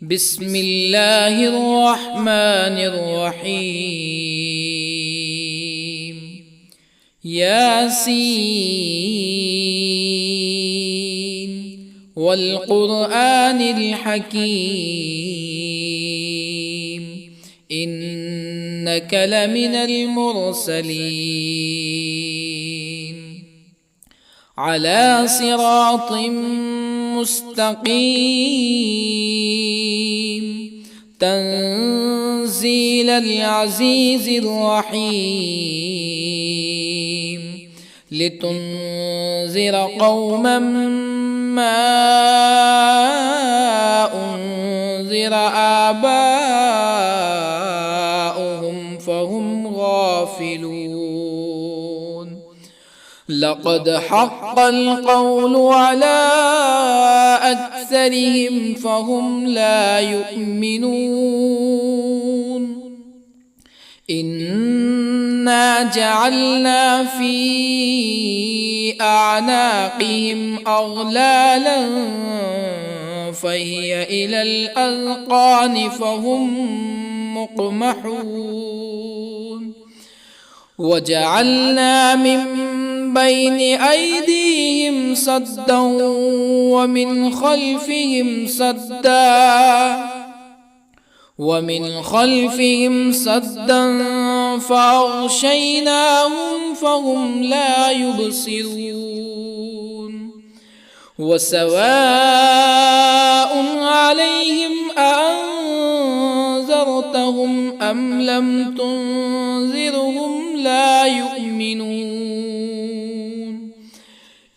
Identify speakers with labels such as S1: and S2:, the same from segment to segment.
S1: بسم الله الرحمن الرحيم. ياسين والقرآن الحكيم إنك لمن المرسلين على صراط مستقيم تنزيل العزيز الرحيم لتنذر قوما ما أنذر آباؤهم فهم غافلون. لقد حق القول على أكثرهم فهم لا يؤمنون. إنا جعلنا في أعناقهم أغلالا فهي إلى الأذقان فهم مقمحون. وجعلنا من بين أيديهم سدا ومن خلفهم سدا فأغشيناهم فهم لا يبصرون. وسواء عليهم أأنذرتهم أم لم تنذرهم لا يؤمنون.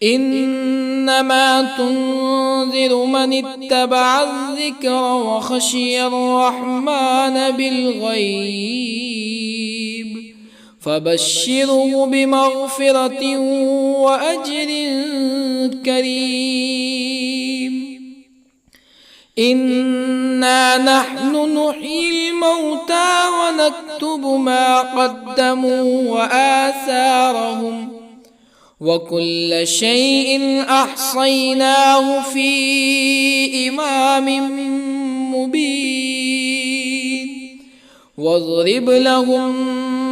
S1: إنما تنذر من اتبع الذكر وخشي الرحمن بالغيب فبشره بمغفرة وأجر كريم. إنا نحن نحيي الموتى ونكتب ما قدموا وآثارهم وكل شيء أحصيناه في إمام مبين. واضرب لهم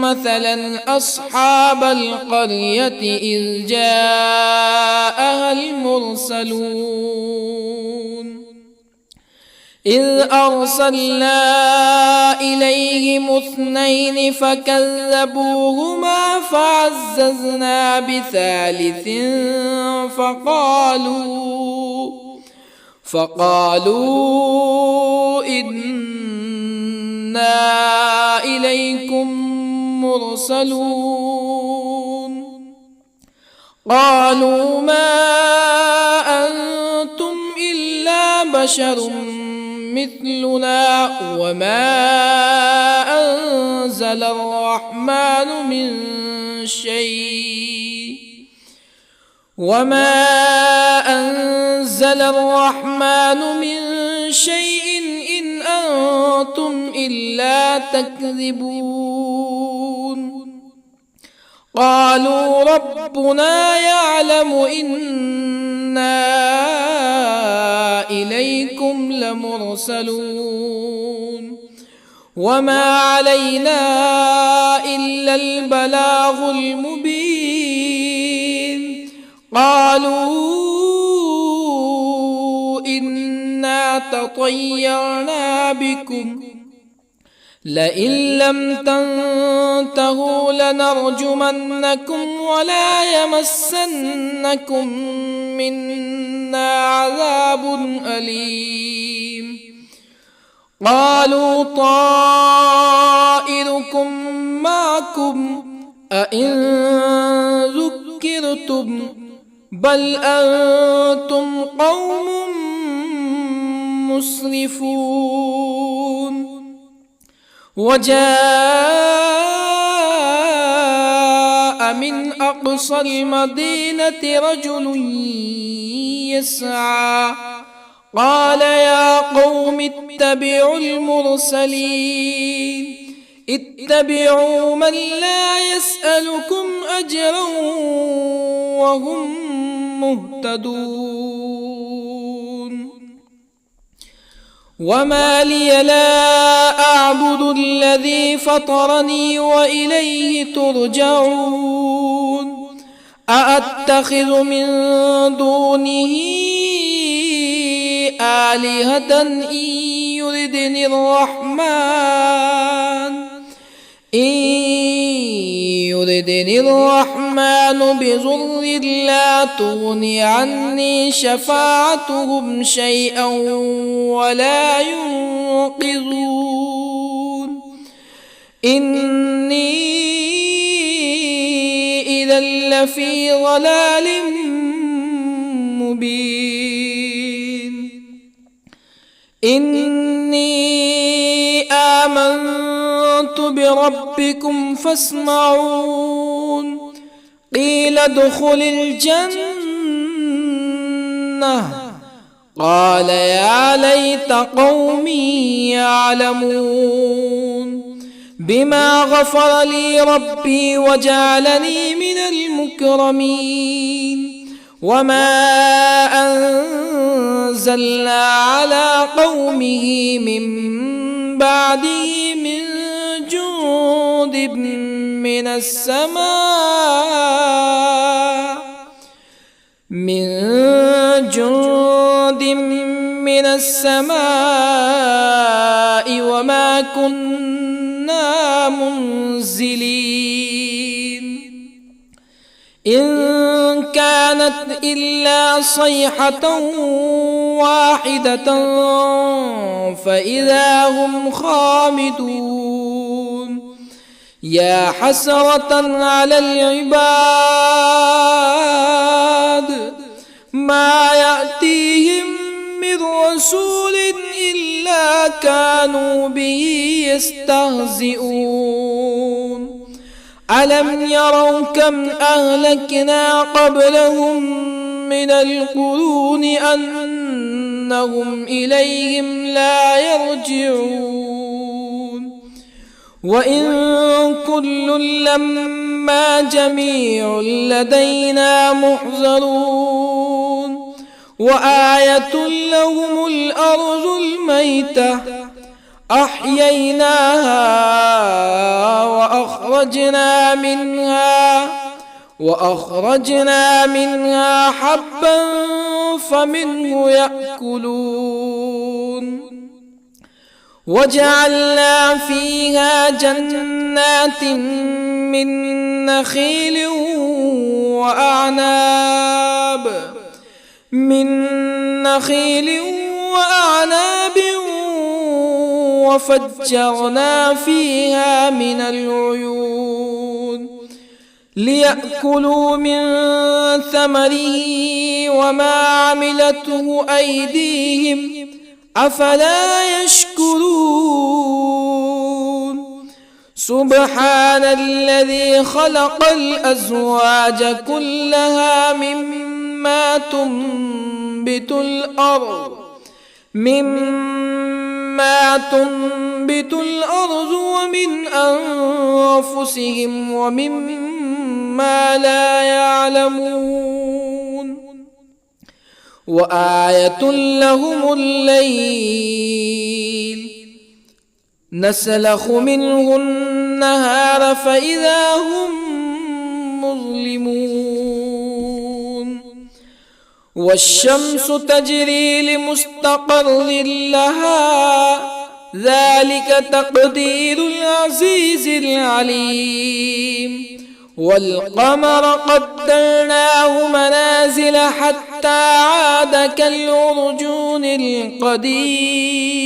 S1: مثلا أصحاب القرية إذ جاءها المرسلون إذ أرسلنا إليهم اثنين فكذبوهما فعززنا بثالث فقالوا إنا إليكم مرسلون. قالوا ما أنتم إلا بشر مثلنا وما أنزل الرحمن من شيء إن أنتم إلا تكذبون. قالوا ربنا يعلم إنا إليكم لمرسلون وما علينا إلا البلاغ المبين. قالوا إنا تطيرنا بكم لئن لم تنتهوا لنرجمنكم ولا يمسنكم منا عذاب أليم. قالوا طائركم معكم أئن ذكرتم بل أنتم قوم مسرفون. وجاء من أقصى المدينة رجل يسعى قال يا قوم اتبعوا المرسلين اتبعوا من لا يسألكم أجرا وهم مهتدون. وما لي لا أعبد الذي فطرني وإليه ترجعون أأتخذ من دونه آلهة يردني الرحمن بضر لا تغن عني شفاعتهم شيئا ولا ينقذون إني إذا لفي ضلال مبين إني آمنت بربكم فاسمعون قيل ادخل الجنة قال يا ليت قومي يعلمون بما غفر لي ربي وجعلني من المكرمين وما أنزلنا على قومه من بعده من جند من السماء وما كنا منزلين إن كانت إلا صيحة واحدة فإذا هم خامدون يا حسرة على العباد ما يأتيهم من رسول إلا كانوا به يستهزئون ألم يروا كم أهلكنا قبلهم من القرون أنهم إليهم لا يرجعون وإن كل لما جميع لدينا محضرون وآية لهم الأرض الميتة أحييناها وأخرجنا منها حبا فمنه يأكلون وجعلنا فيها جنات من نخيل وأعناب وفجرنا فيها من العيون ليأكلوا من ثمره وما عملته أيديهم أفلا يشكرون سبحان الذي خلق الأزواج كلها مما تنبت الأرض ومن أنفسهم ومما لا يعلمون وآية لهم الليل نسلخ منه النهار فإذا هم مظلمون والشمس تجري لمستقر لها ذلك تقدير العزيز العليم والقمر قدرناه منازل حتى عاد كالعرجون القديم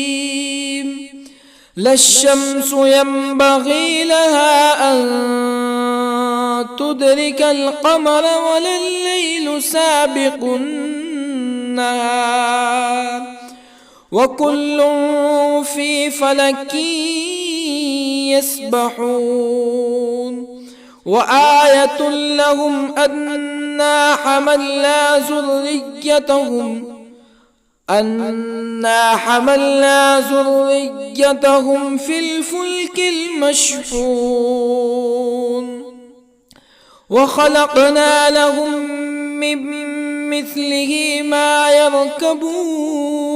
S1: لا الشمس ينبغي لها أن تدرك القمر ولا الليل سابق النهار وكل في فلك يسبحون وآية لهم أنا حملنا ذريتهم في الفلك المشحون وخلقنا لهم من مثله ما يركبون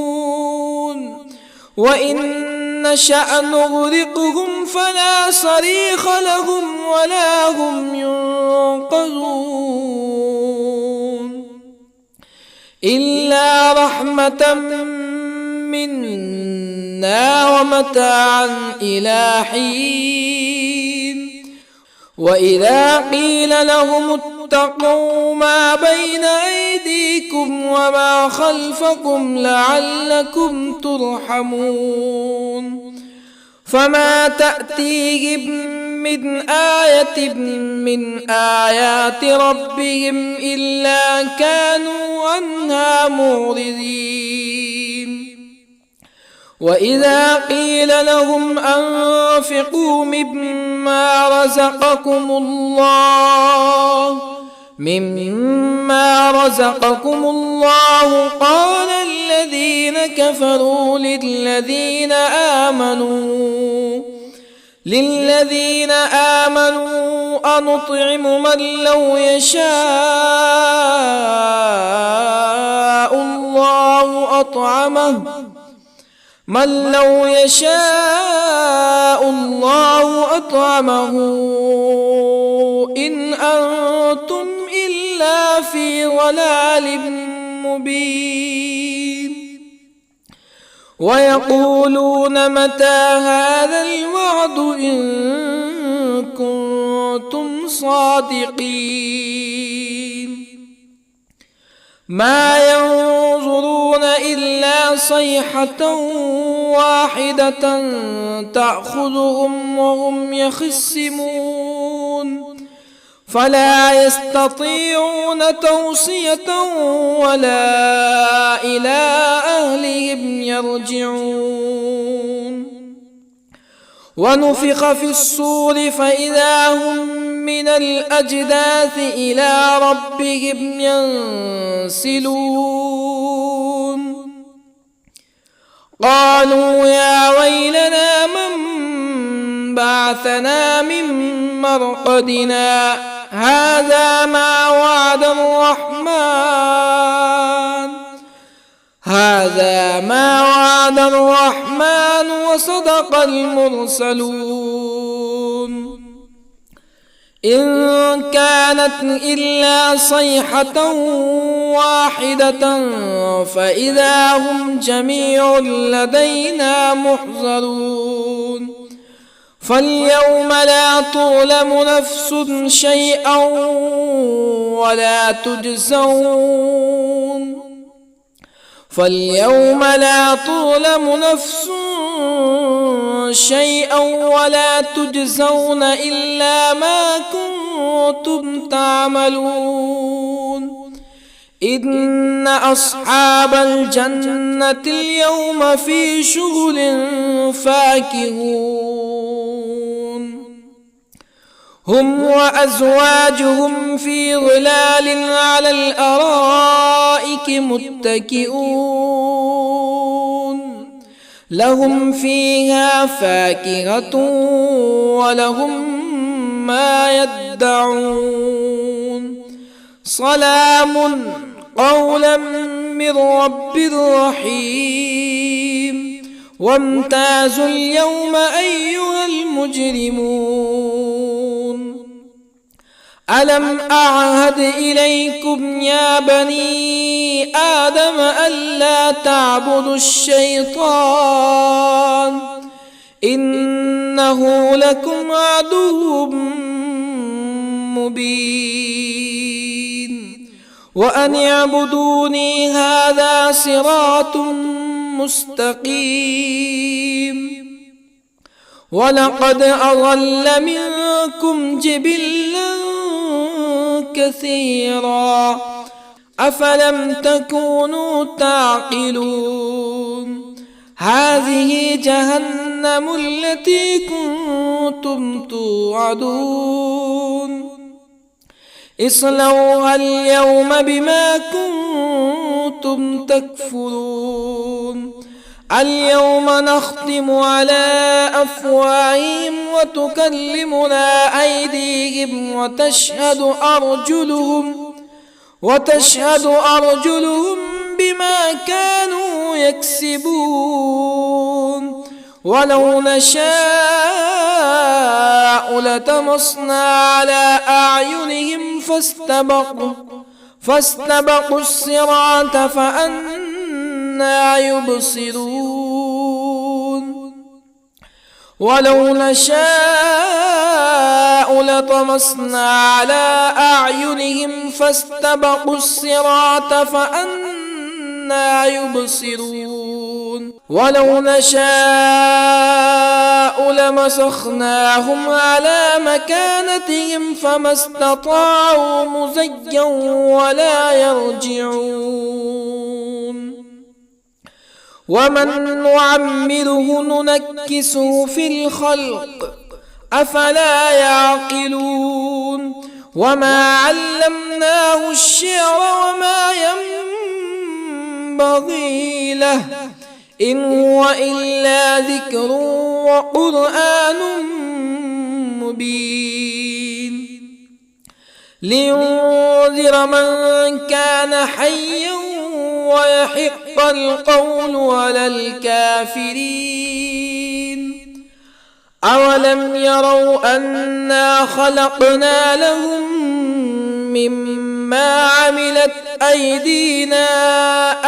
S1: وإن نشأ نغرقهم فلا صريخ لهم ولا هم ينقذون إلا رحمة منا ومتاعا إلى حين وإذا قيل لهم اتقوا ما بين أيديكم وما خلفكم لعلكم ترحمون فما تأتيهم من آية من آيات ربهم إلا كانوا عنها معرضين وإذا قيل لهم أنفقوا مما رزقكم الله قال الذين كفروا للذين آمنوا أنطعم من لو يشاء الله أطعمه إن أنتم إلا في ضلال مبين ويقولون متى هذا الوعد إن كنتم صادقين ما ينظرون إلا صيحة واحدة تأخذهم وهم يخصمون فلا يستطيعون توصية ولا إلى أهلهم يرجعون ونفخ في الصور فإذا هم من الأجداث إلى ربهم ينسلون قالوا يا ويلنا من بعثنا من مرقدنا هذا ما وعد الرحمن وصدق المرسلون إن كانت إلا صيحة واحدة فإذا هم جميع لدينا محضرون فاليوم لا تظلم نفس شيئا ولا تجزون إلا ما كنتم تعملون إن أصحاب الجنة اليوم في شغل فاكهون هم وأزواجهم في ظلال على الأرائك متكئون لهم فيها فاكهة ولهم ما يدعون سلام قولا من رب رحيم وامتازوا اليوم أيها المجرمون ألم أعهد إليكم يا بني آدم ألا تعبدوا الشيطان إنه لكم عدو مبين وأن اعبدوني هذا صراط مستقيم ولقد أضل منكم جبلا كثيرا أفلم تكونوا تعقلون هذه جهنم التي كنتم توعدون اصلوها اليوم بما كنتم تكفرون اليوم نختم على أفواههم وتكلمنا أيديهم وتشهد أرجلهم بما كانوا يكسبون ولو نشاء لطمسنا على أعينهم فاستبقوا الصراط فأنى يبصرون ولو نشاء لطمسنا على أعينهم فاستبقوا الصراط فأنى يبصرون ولو نشاء لمسخناهم على مكانتهم فما استطاعوا مزيا ولا يرجعون ومن نعمره ننكسه في الخلق أفلا يعقلون وما علمناه الشعر وما ينبغي له إن هو إلا ذكر وقرآن مبين لينذر من كان حيا ويحق القول على الكافرين أولم يروا أنا خلقنا لهم مما عملت أيدينا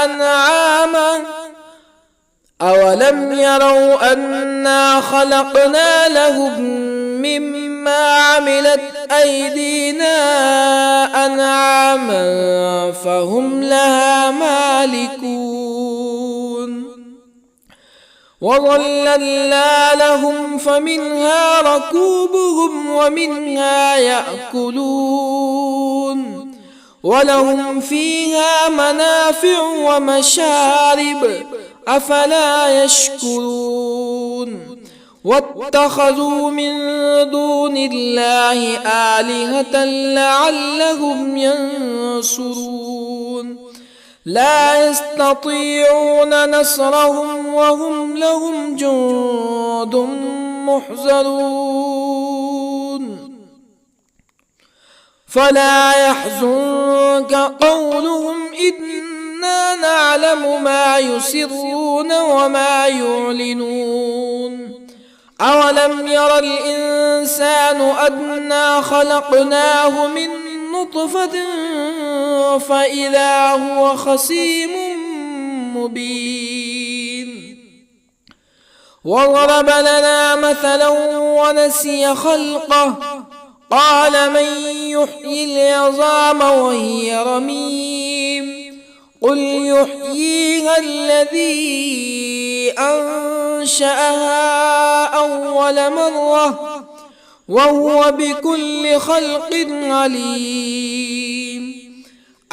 S1: أنعاما أولم يروا أنا خلقنا لهم مما عملت أيدينا أنعاما فهم لها مالكون وظللنا لهم فمنها ركوبهم ومنها يأكلون ولهم فيها منافع ومشارب أفلا يشكرون واتخذوا من دون الله آلهة لعلهم ينصرون لا يستطيعون نصرهم وهم لهم جند محضرون فلا يحزنك قولهم إنا نعلم ما يسرون وما يعلنون أولم ير الإنسان أنا خلقناه من نطفة فإذا هو خصيم مبين وضرب لنا مثلا ونسي خلقه قال من يحيي العظام وهي رميم قل يحييها الذي أنشأها أول مرة وهو بكل خلق عليم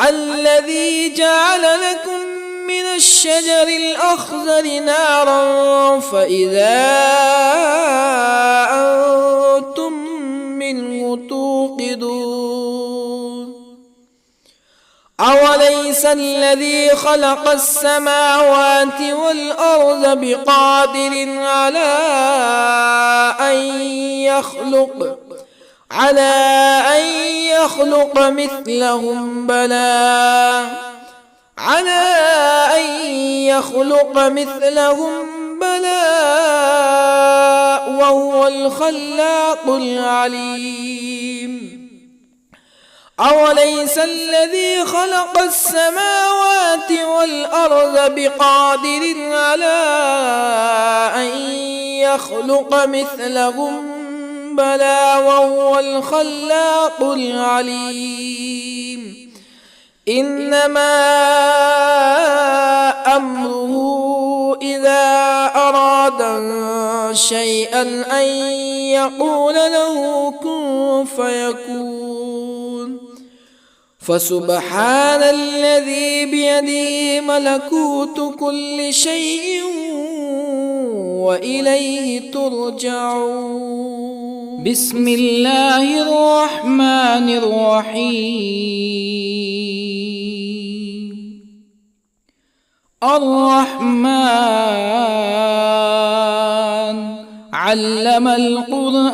S1: الذي جعل لكم من الشجر الأخضر نارا فإذا أنتم منه توقدون أوليس الذي خلق السماوات والأرض بقادر على أن يخلق مثلهم بلى وهو الخلاق العليم أوليس الذي خلق السماوات والأرض بقادر على أن يخلق مثلهم بلى وهو الخلاق العليم إنما أمره إذا أراد شيئا أن يقول له كن فيكون فسبحان الذي بيده ملكوت كل شيء وإليه ترجعون بسم الله الرحمن الرحيم الرحمن علم القرآن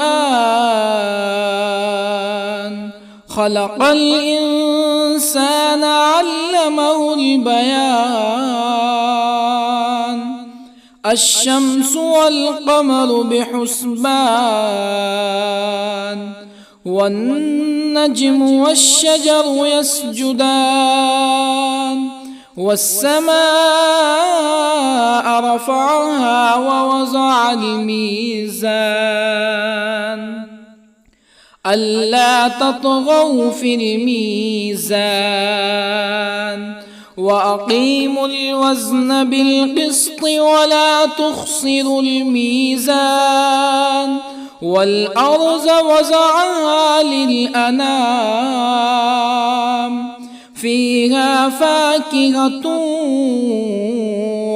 S1: خلق الإنسان الإنسان علمه البيان الشمس والقمر بحسبان والنجم والشجر يسجدان والسماء رفعها ووضع الميزان ألا تطغوا في الميزان وأقيموا الوزن بالقسط ولا تخسروا الميزان والأرض وضعها للأنام فيها فاكهة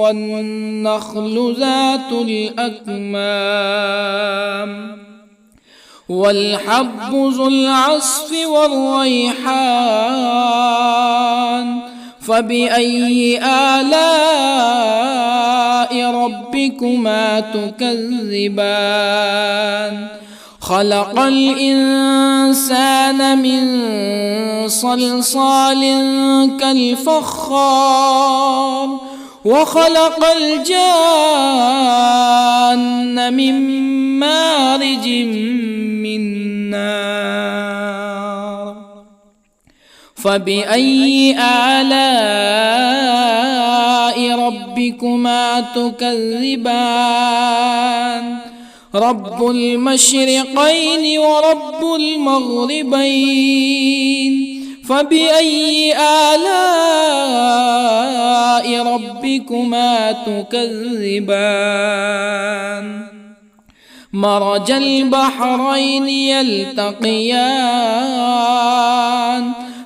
S1: والنخل ذات الأكمام والحب ذو العصف والريحان فبأي آلاء ربكما تكذبان خلق الإنسان من صلصال كالفخار وخلق الجان من مارج من نار فبأي آلاء ربكما تكذبان رب المشرقين ورب المغربين فبأي آلاء ربكما تكذبان مرج البحرين يلتقيان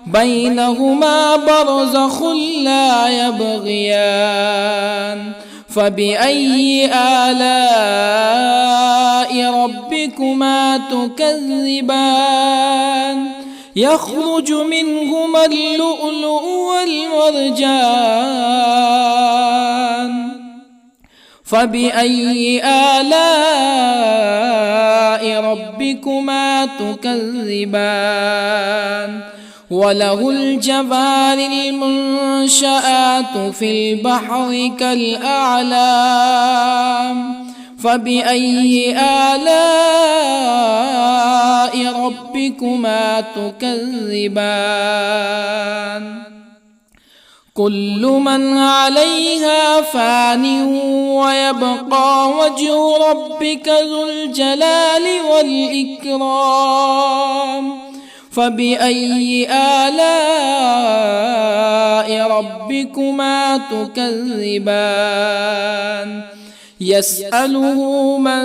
S1: بينهما برزخ لا يبغيان فبأي آلاء ربكما تكذبان يخرج منهما اللؤلؤ والمرجان فبأي آلاء ربكما تكذبان وله الجوار المنشآت في البحر كالأعلام فبأي آلاء ربكما تكذبان كل من عليها فان ويبقى وجه ربك ذو الجلال والإكرام فبأي آلاء ربكما تكذبان يسأله من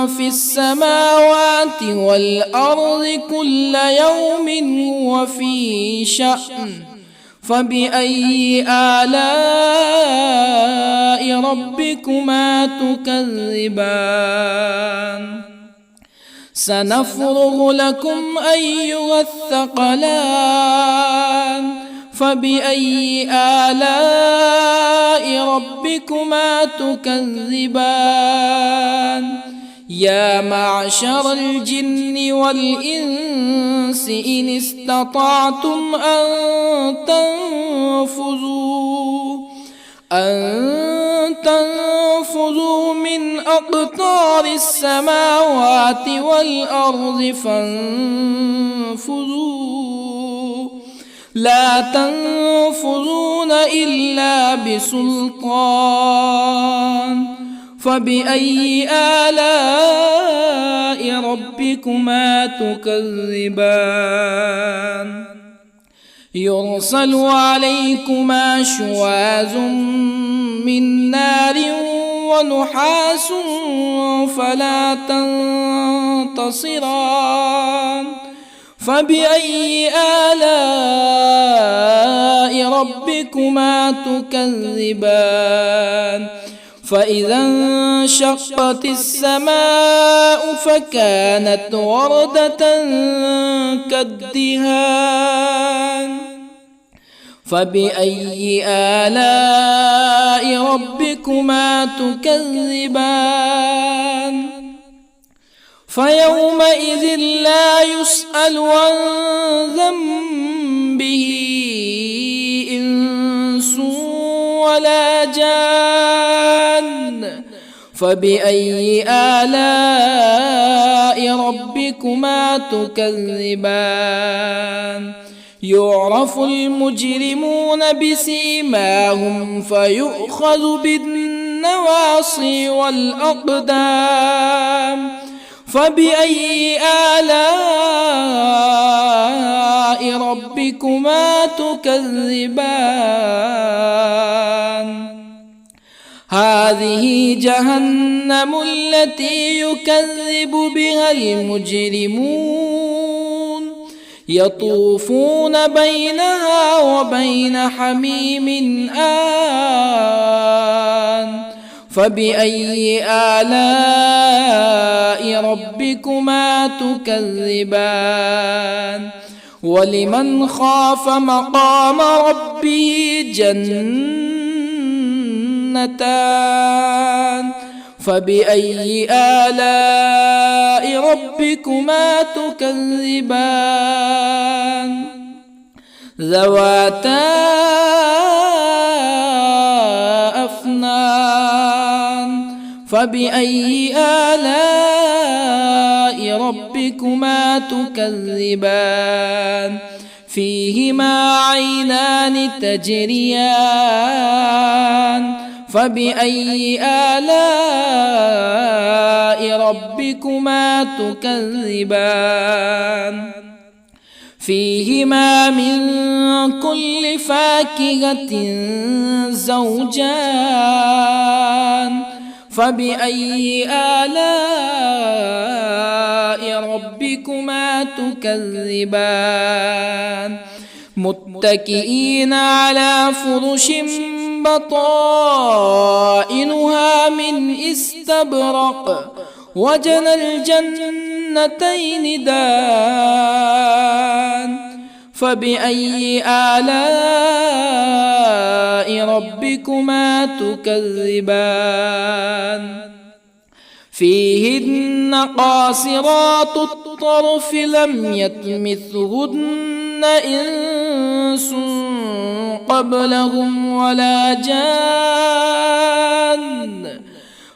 S1: في السماوات والأرض كل يوم هو في شأن فبأي آلاء ربكما تكذبان سنفرغ لكم أيها الثقلان فبأي آلاء ربكما تكذبان يا معشر الجن والإنس إن استطعتم أن تنفذوا من أقطار السماوات والأرض فانفذوا لا تنفذون إلا بسلطان فبأي آلاء ربكما تكذبان يرسل عليكما شواظ من نار ونحاس فلا تنتصران فبأي آلاء ربكما تكذبان فإذا انشقت السماء فكانت وردة كالدهان فبأي آلاء ربكما تكذبان فيومئذ لا يسأل عن ذنبه ولا جان فبأي آلاء ربكما تكذبان يعرف المجرمون بسيماهم فيؤخذ بالنواصي والأقدام فبأي آلاء ربكما تكذبان هذه جهنم التي يكذب بها المجرمون يطوفون بينها وبين حميم آن فبأي آلاء ربكما تكذبان ولمن خاف مقام ربه جنتان فبأي آلاء ربكما تكذبان ذواتا أفنان فبأي آلاء ربكما تكذبان فيهما عينان تجريان فبأي آلاء ربكما تكذبان فيهما من كل فاكهة زوجان فبأي آلاء ربكما تكذبان متكئين على فرش بطائنها من استبرق وجنى الجنتين دان فبأي آلاء ربكما تكذبان فيهن قاصرات الطرف لم يطمثهن إنس قبلهم ولا جان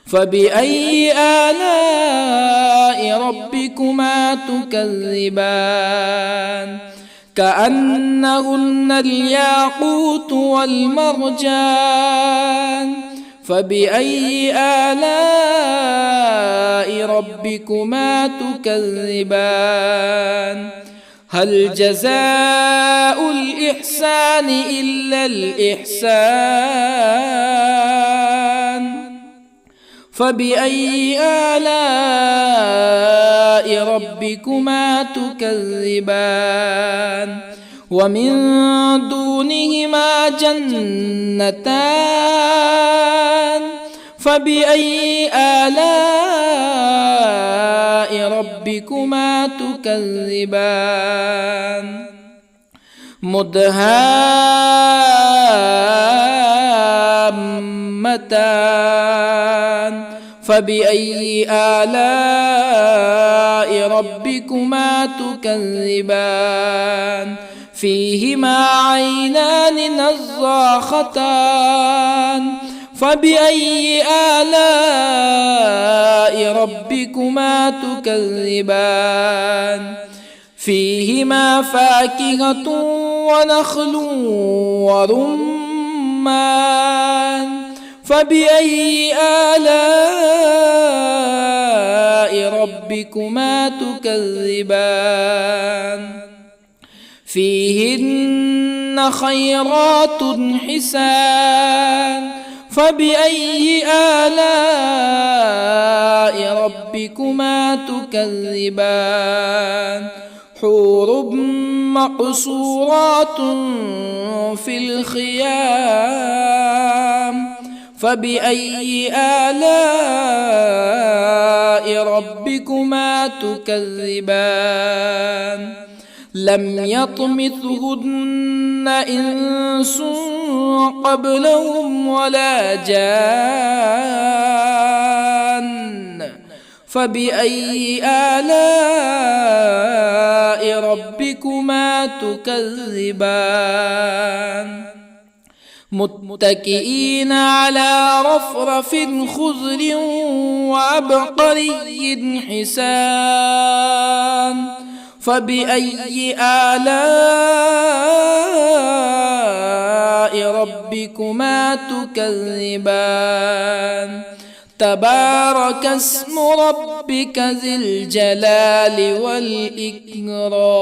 S1: فبأي آلاء ربكما تكذبان كأنهن الياقوت والمرجان فبأي آلاء ربكما تكذبان هل جزاء الإحسان إلا الإحسان فبأي آلاء ربكما تكذبان ومن دونهما جنتان فبأي آلاء ربكما تكذبان مدهامتان فبأي آلاء ربكما تكذبان فيهما عينان نضاختان فبأي آلاء ربكما تكذبان فيهما فاكهة ونخل ورمان فبأي آلاء ربكما تكذبان فيهن خيرات حسان فبأي آلاء ربكما تكذبان حور مقصورات في الخيام فبأي آلاء ربكما تكذبان لم يطمثهن إنس قبلهم ولا جان فبأي آلاء ربكما تكذبان متكئين على رفرف خضر وعبقري حسان فبأي آلاء ربكما تكذبان تبارك اسم ربك ذي الجلال والإكرام.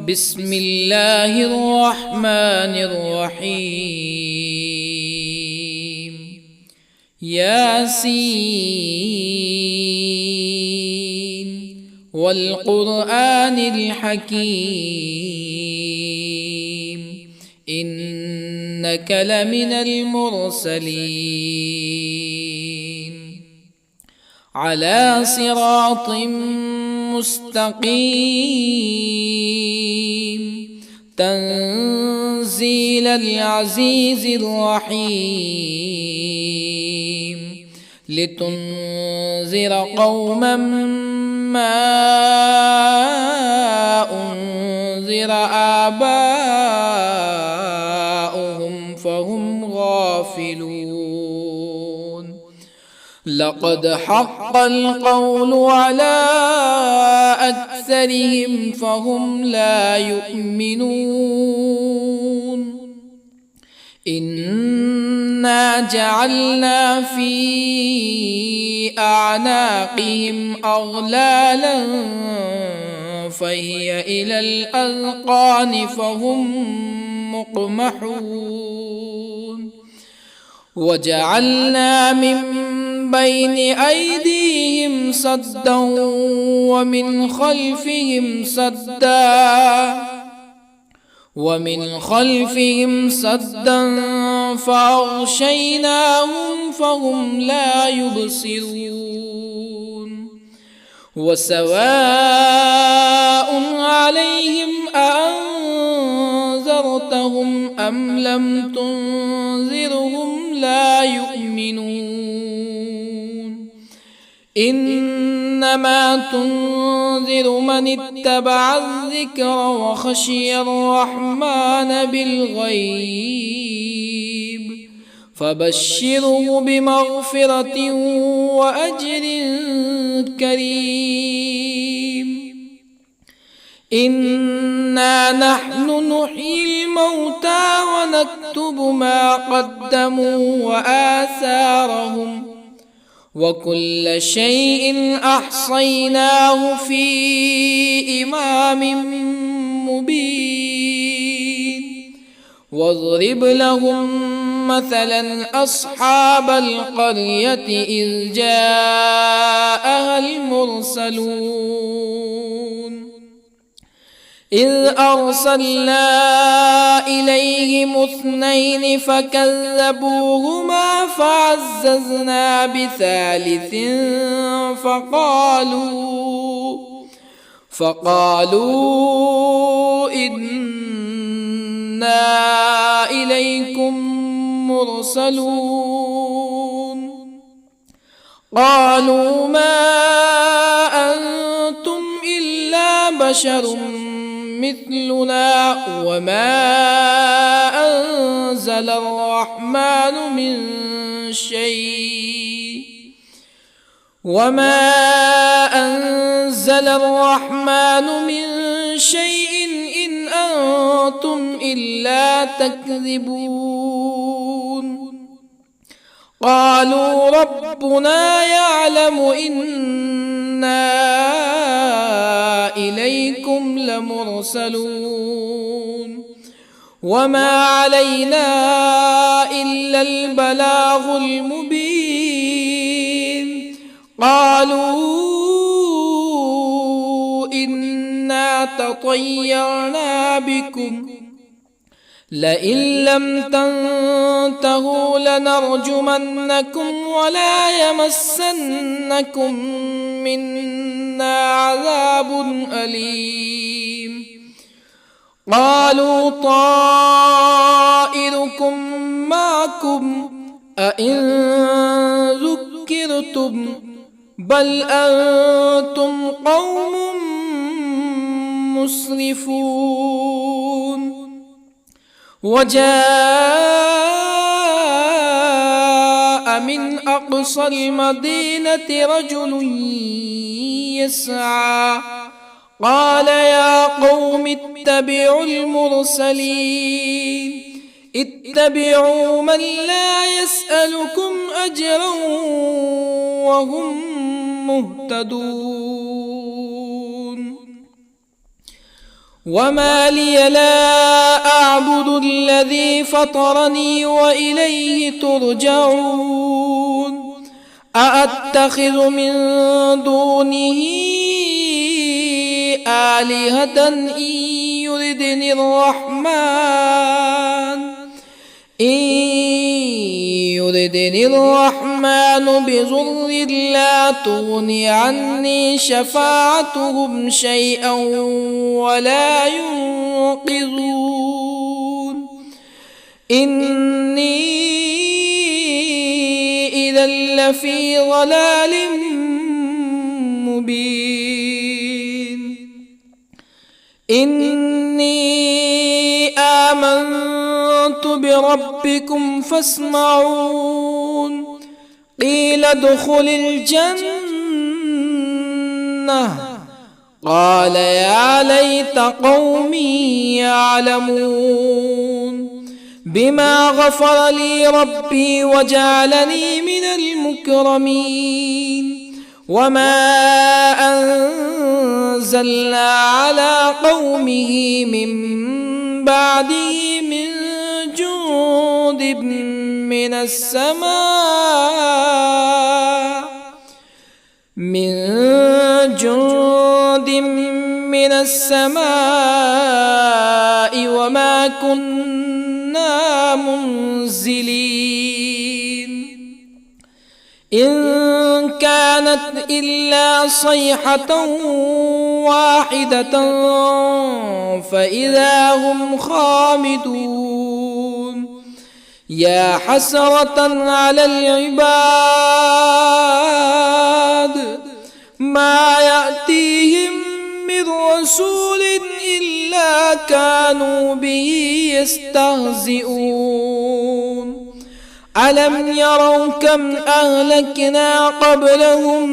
S1: بسم الله الرحمن الرحيم. ياسين والقرآن الحكيم إنك لمن المرسلين على صراط مستقيم تنزيل العزيز الرحيم لتنذر قوما ما أنذر آباؤهم فهم غافلون. لقد حق القول على أكثرهم فهم لا يؤمنون. إنا جعلنا في أعناقهم أغلالا فهي إلى الأذقان فهم مقمحون. وجعلنا من بين أيديهم سدا ومن خلفهم سدا فأغشيناهم فهم لا يبصرون. وسواء عليهم أأنذرتهم أم لم تنذرهم لا يؤمنون. إنما تنذر من اتبع الذكر وخشي الرحمن بالغيب فبشره بمغفرة وأجر كريم. إنا نحن نحيي الموتى ونكتب ما قدموا وآثارهم وكل شيء أحصيناه في إمام مبين. واضرب لهم مثلا أصحاب القرية إذ جاءها المرسلون إذ أرسلنا إليهم اثنين فكذبوهما فعززنا بثالث فقالوا إنا إليكم مرسلون. قالوا ما أنتم إلا بشر مثلنا وما أنزل الرحمن من شيء إن أنتم إلا تكذبون. قالوا ربنا يعلم إنا إليكم لمرسلون وما علينا إلا البلاغ المبين. قالوا إنا تطيرنا بكم لئن لم تنتهوا لنرجمنكم ولا يمسنكم منا عذاب أليم. قالوا طائركم معكم أئن ذكرتم بل أنتم قوم مسرفون. وجاء من أقصى المدينة رجل يسعى قال يا قوم اتبعوا المرسلين اتبعوا من لا يسألكم أجرا وهم مهتدون وما لي لا أعبد الذي فطرني وإليه ترجعون أأتخذ من دونه آلهة إن يردني الرحمن بضر لا تغني عني شفاعتهم شيئا ولا ينقذون إني إذا لفي ضلال مبين إني آمنت بربكم فاسمعون قيل ادخل الجنة قال يا ليت قومي يعلمون بما غفر لي ربي وجعلني من المكرمين وما أنزلنا على قومه من بعده من جند من السماء وما كنا منزلين إن كانت إلا صيحة واحدة فإذا هم خامدون يا حسرة على العباد ما يأتيهم من رسول إلا كانوا به يستهزئون ألم يروا كم أهلكنا قبلهم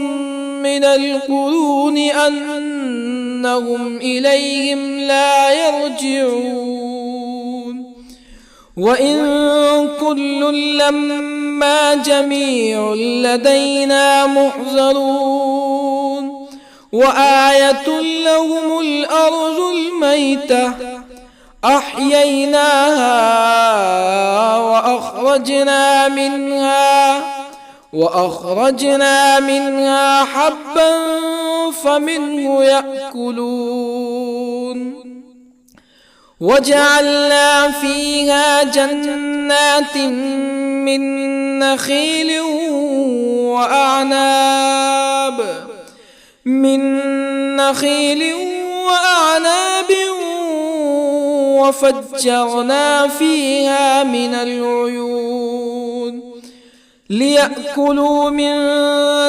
S1: من القرون أنهم إليهم لا يرجعون وإن كل لما جميع لدينا محضرون وآية لهم الأرض الميتة أحييناها وأخرجنا منها حبا فمنه يأكلون وجعلنا فيها جنات من نخيل وأعناب وفجرنا فيها من العيون ليأكلوا من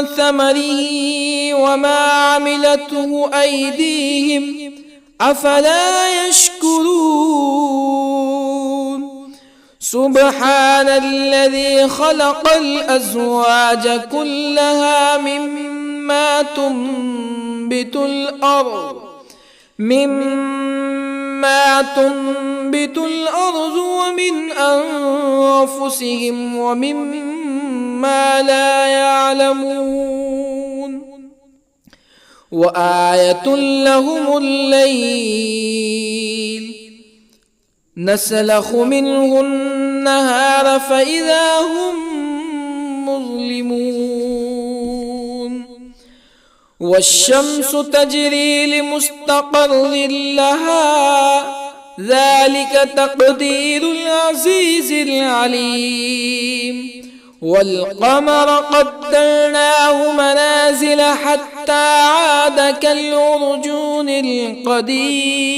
S1: ثمره وما عملته أيديهم أفلا يشكرون سبحان الذي خلق الأزواج كلها مما تنبت الأرض ومن أنفسهم ومما لا يعلمون وآية لهم الليل نسلخ منه النهار فإذا هم مظلمون والشمس تجري لمستقر لها ذلك تقدير العزيز العليم والقمر قدرناه منازل حتى عاد كالعرجون القديم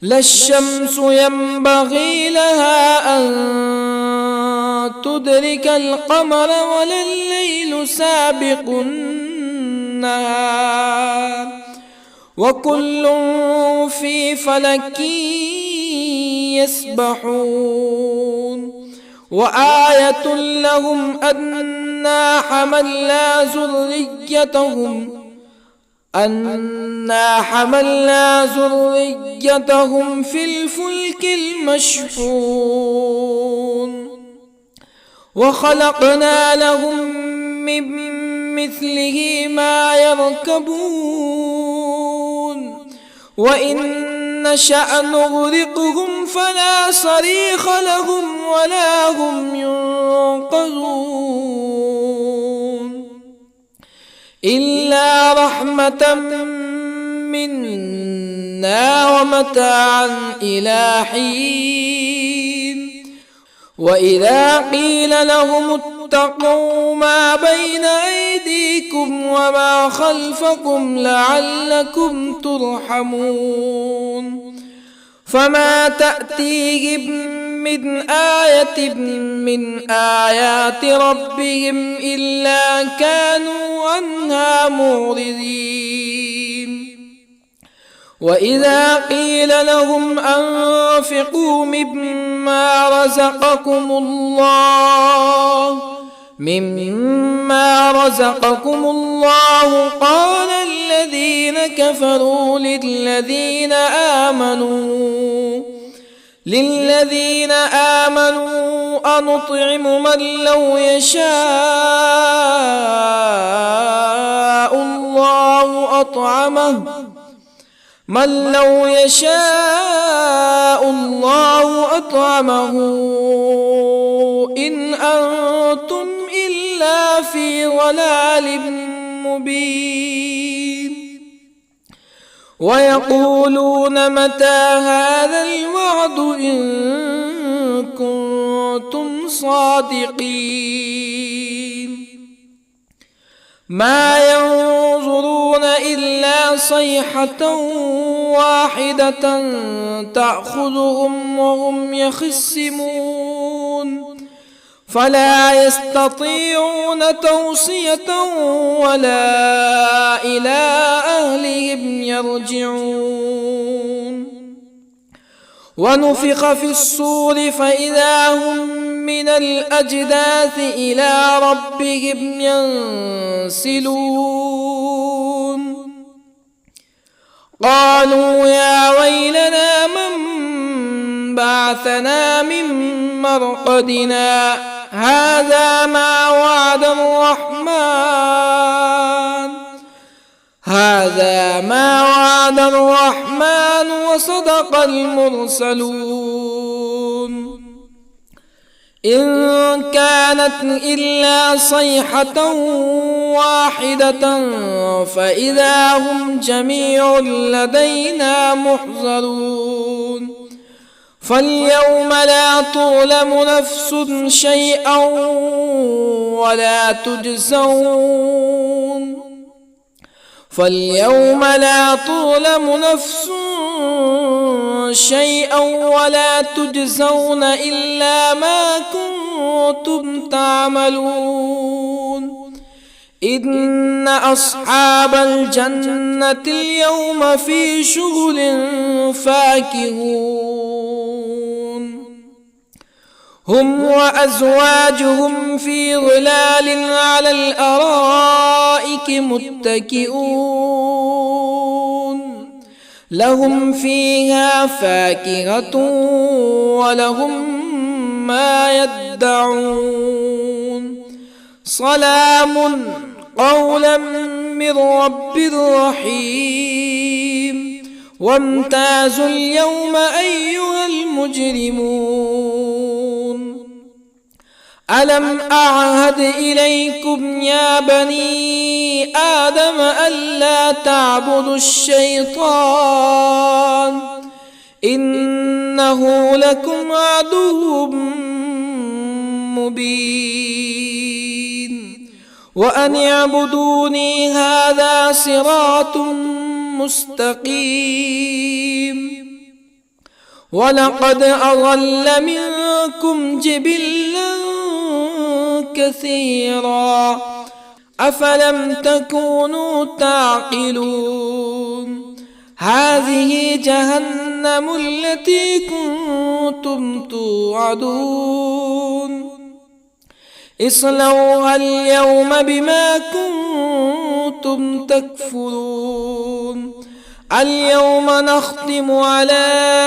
S1: لا الشمس ينبغي لها أن تدرك القمر ولا الليل سابق النهار وكل في فلك يسبحون وآية لهم أنا حملنا ذريتهم في الفلك المشحون وخلقنا لهم من مثله ما يركبون وإن نشأ نغرقهم فلا صريخ لهم ولا هم ينقذون إلا رحمة منا ومتاعا إلى حين وإذا قيل لهم اتقوا ما بين أيديكم وما خلفكم لعلكم ترحمون فما تأتيهم من آية من آيات ربهم إلا كانوا عنها معرضين وإذا قيل لهم أنفقوا مما رزقكم الله قال الذين كفروا للذين آمنوا أنطعم من لو يشاء الله أطعمه إن أنتم إلا في ضلال مبين ويقولون متى هذا الوعد إن كنتم صادقين ما ينظرون إلا صيحة واحدة تأخذهم وهم يخصمون فلا يستطيعون توصية ولا إلى أهلهم يرجعون ونفخ في الصور فإذا هم من الأجداث إلى ربهم ينسلون قالوا يا ويلنا من بعثنا من مرقدنا هذا ما وعد الرحمن وصدق المرسلون إن كانت إلا صيحة واحدة فإذا هم جميع لدينا محضرون فاليوم لا تظلم نفس شيئا ولا تجزون إلا ما كنتم تعملون إن أصحاب الجنة اليوم في شغل فاكهون هم وأزواجهم في ظلال على الأرائك متكئون لهم فيها فاكهة ولهم ما يدعون سلام قولا من رب رحيم وامتازوا اليوم أيها المجرمون ألم أعهد إليكم يا بني آدم ألا تعبدوا الشيطان إنه لكم عدو مبين وأن اعبدوني هذا صراط مستقيم ولقد أضل منكم جبلا كثيرا أفلم تكونوا تعقلون هذه جهنم التي كنتم توعدون اصلوها اليوم بما كنتم تكفرون اليوم نختم على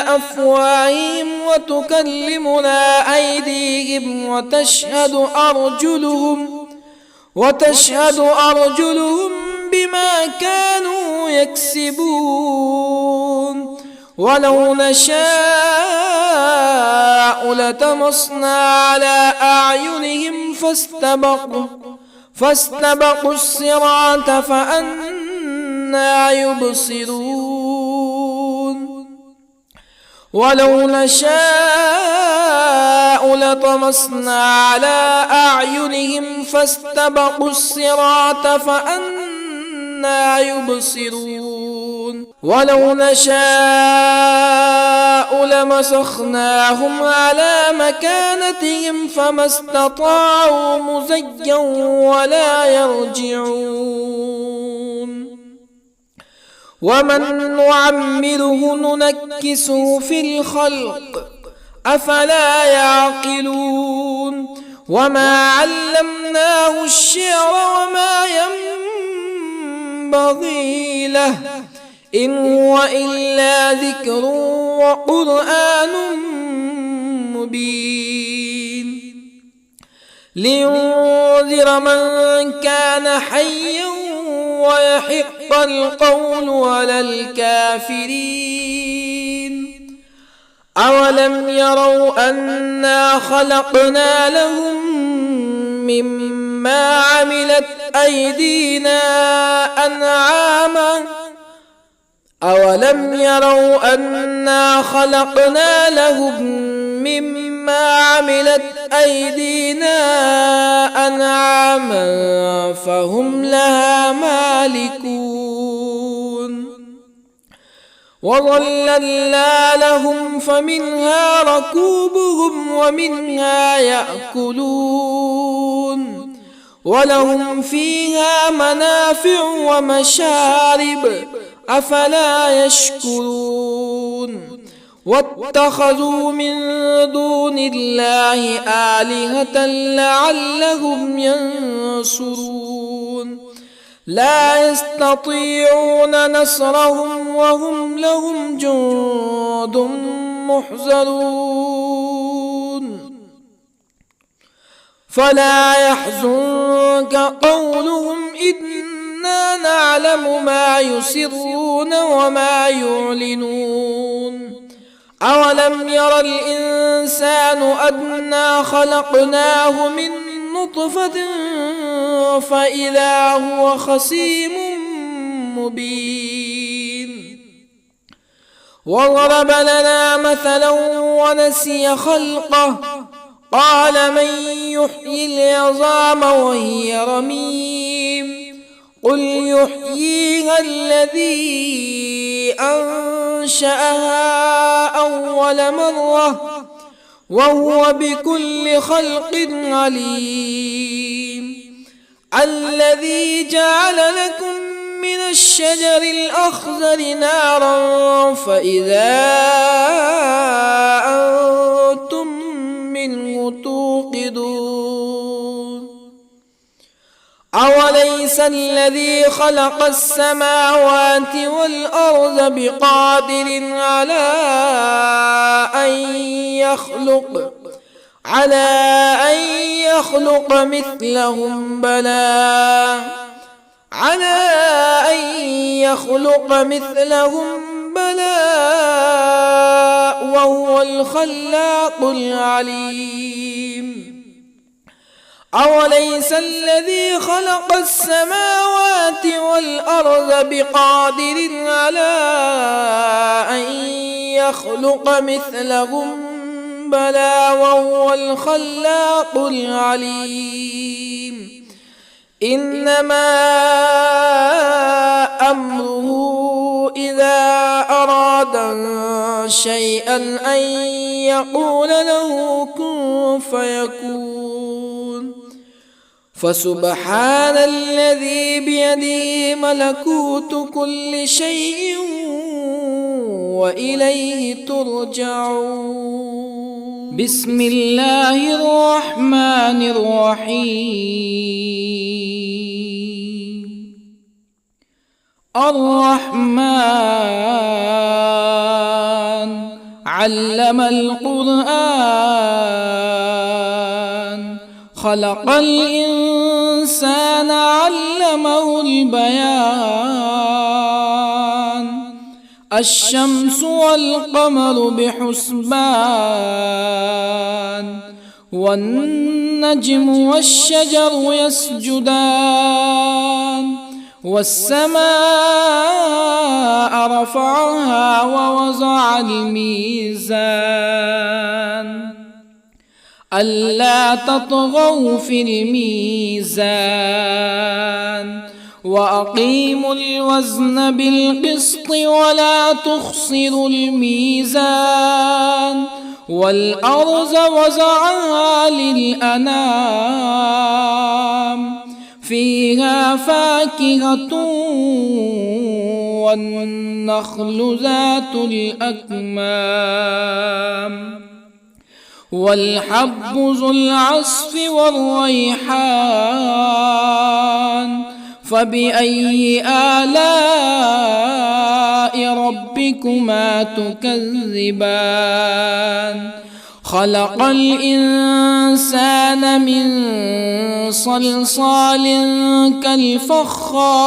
S1: أفواههم وتكلمنا أيديهم وتشهد أرجلهم بما كانوا يكسبون ولو نشاء لطمسنا على أعينهم فاستبقوا الصراط فأنى يبصرون ولو نشاء لطمسنا على أعينهم فاستبقوا الصراط فأنى يبصرون ولو نشاء لمسخناهم على مكانتهم فما استطاعوا مزيا ولا يرجعون ومن نعمره ننكسه في الخلق أفلا يعقلون وما علمناه الشعر وما ينبغي له إن هو إلا ذكر وقرآن مبين لينذر من كان حيا ويحق القول على الكافرين أولم يروا أنا خلقنا لهم مما عملت أيدينا أنعاما أولم يروا أنا خلقنا لهم مما عملت أيدينا أنعاما فهم لها مالكون وظللنا لهم فمنها ركوبهم ومنها يأكلون ولهم فيها منافع ومشارب أفلا يشكرون واتخذوا من دون الله آلهة لعلهم ينصرون لا يستطيعون نصرهم وهم لهم جند محضرون فلا يحزنك قولهم إنا نعلم ما يسرون وما يعلنون أولم ير الإنسان أنا خلقناه من نطفة فإذا هو خصيم مبين وضرب لنا مثلا ونسي خلقه قال من يحيي العظام وهي رميم قل يحييها الذي أنشأها أول مرة وهو بكل خلق عليم الذي جعل لكم من الشجر الأخضر نارا فإذا أنتم منه توقدون أوليس الذي خلق السماوات والأرض بقادر على أن يخلق مثلهم بلى وهو الخلاق العليم أوليس الذي خلق السماوات والأرض بقادر على أن يخلق مثلهم بلى وهو الخلاق العليم إنما أمره إذا أراد شيئا أن يقول له كن فيكون فسبحان الذي بيده ملكوت كل شيء وإليه ترجعون. بسم الله الرحمن الرحيم. الرحمن علم القرآن، خلق الإنسان علمه البيان. الشمس والقمر بحسبان، والنجم والشجر يسجدان. والسماء رفعها ووضع الميزان، ألا تطغوا في الميزان. وأقيموا الوزن بالقسط ولا تخسروا الميزان. والأرض وضعها للأنام، فيها فاكهة والنخل ذات الأكمام، والحب ذو العصف والريحان. فبأي آلاء ربكما تكذبان؟ خلق الإنسان من صلصال كالفخار،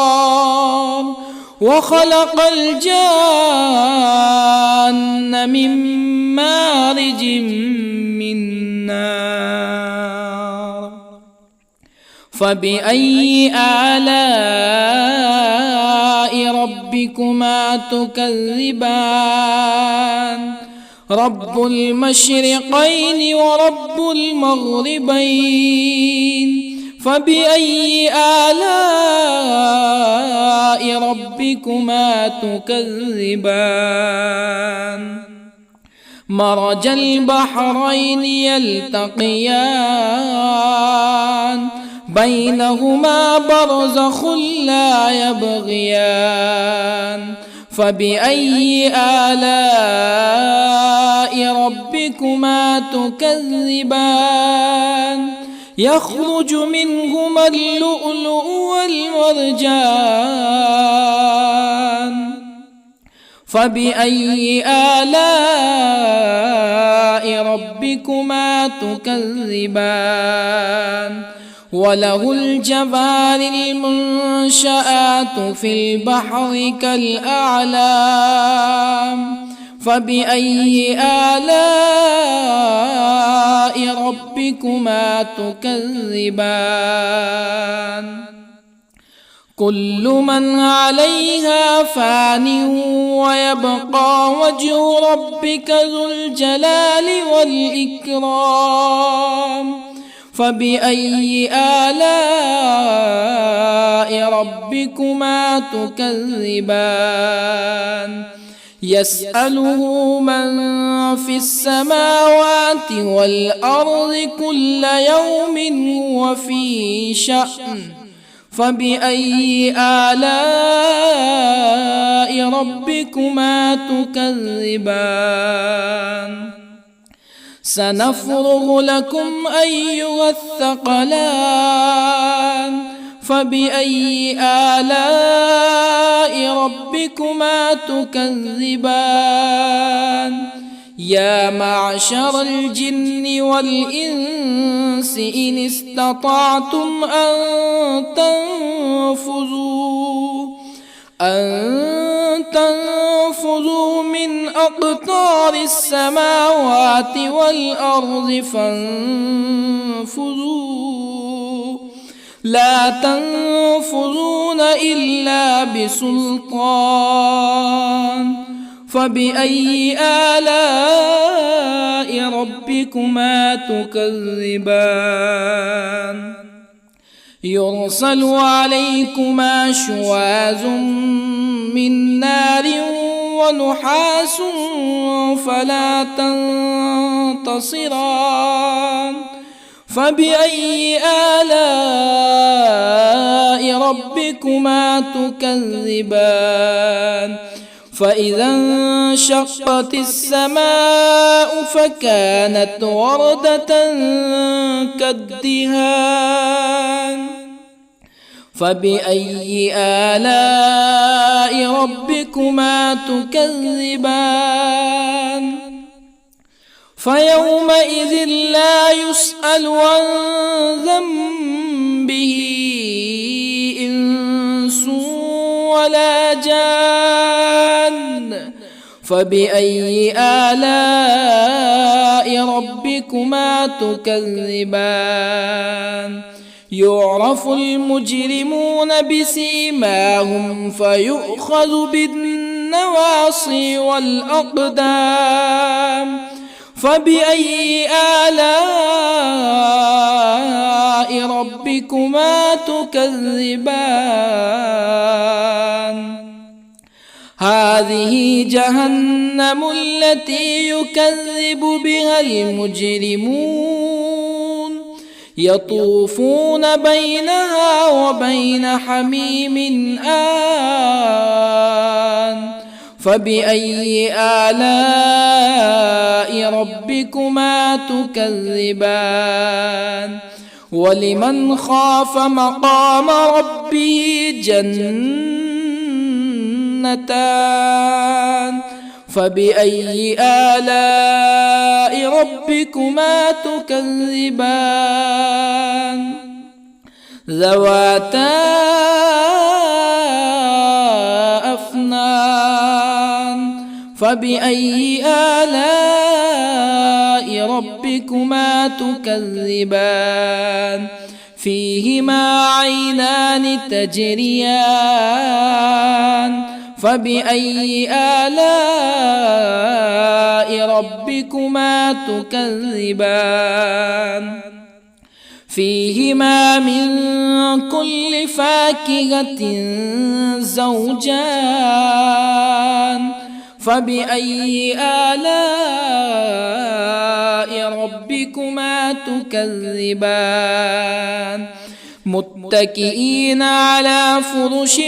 S1: وخلق الجان من مارج من نار. فبأي آلاء ربكما تكذبان؟ رب المشرقين ورب المغربين. فبأي آلاء ربكما تكذبان؟ مرج البحرين يلتقيان، بينهما برزخ لا يبغيان. فبأي آلاء ربكما تكذبان؟ يخرج منهما اللؤلؤ والمرجان. فبأي آلاء ربكما تكذبان؟ وله الجوار المنشآت في البحر كالأعلام. فبأي آلاء ربكما تكذبان؟ كل من عليها فان، ويبقى وجه ربك ذو الجلال والإكرام. فبأي آلاء ربكما تكذبان؟ يسأله من في السماوات والأرض كل يوم هو في شأن. فبأي آلاء ربكما تكذبان؟ سنفرغ لكم أيها الثقلان. فبأي آلاء ربكما تكذبان؟ يا معشر الجن والإنس إن استطعتم أن تنفذوا من أقطار السماوات والأرض فانفذوا، لا تنفذون إلا بسلطان. فبأي آلاء ربكما تكذبان؟ يرسل عليكما شواظ من نار ونحاس فلا تنتصران. فبأي آلاء ربكما تكذبان؟ فإذا انشقت السماء فكانت وردة كالدهان فبأي آلاء ربكما تكذبان فيومئذ لا يسأل عن ذنبه إنس ولا جان فبأي آلاء ربكما تكذبان يعرف المجرمون بسيماهم فيؤخذ بالنواصي والأقدام فبأي آلاء ربكما تكذبان هذه جهنم التي يكذب بها المجرمون يطوفون بينها وبين حميم آن فبأي آلاء ربكما تكذبان ولمن خاف مقام ربه جنتان فبأي آلاء ربكما تكذبان ذواتا أفنان فبأي آلاء ربكما تكذبان فيهما عينان تجريان فبأي آلاء ربكما تكذبان فيهما من كل فاكهة زوجان فبأي آلاء ربكما تكذبان متكئين على فرش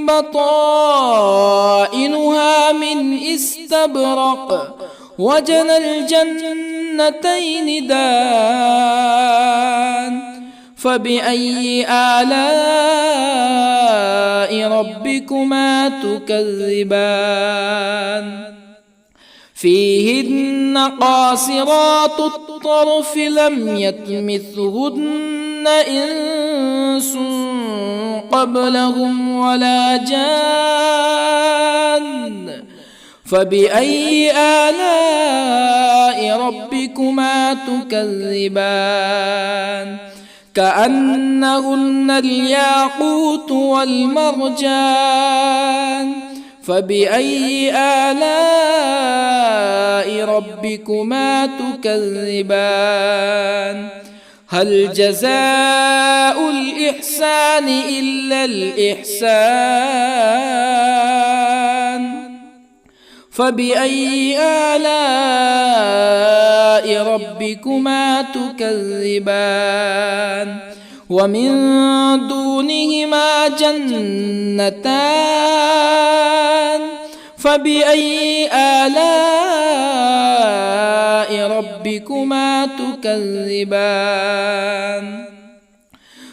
S1: بطائنها من استبرق وجنى الجنتين دان فبأي آلاء ربكما تكذبان فيهن قاصرات الطرف لم يطمثهن إنس قبلهم ولا جان فبأي آلاء ربكما تكذبان كأنهن الياقوت والمرجان فبأي آلاء ربكما تكذبان هل جزاء الإحسان إلا الإحسان فبأي آلاء ربكما تكذبان ومن دونهما جنتان فبأي آلاء ربكما تكذبان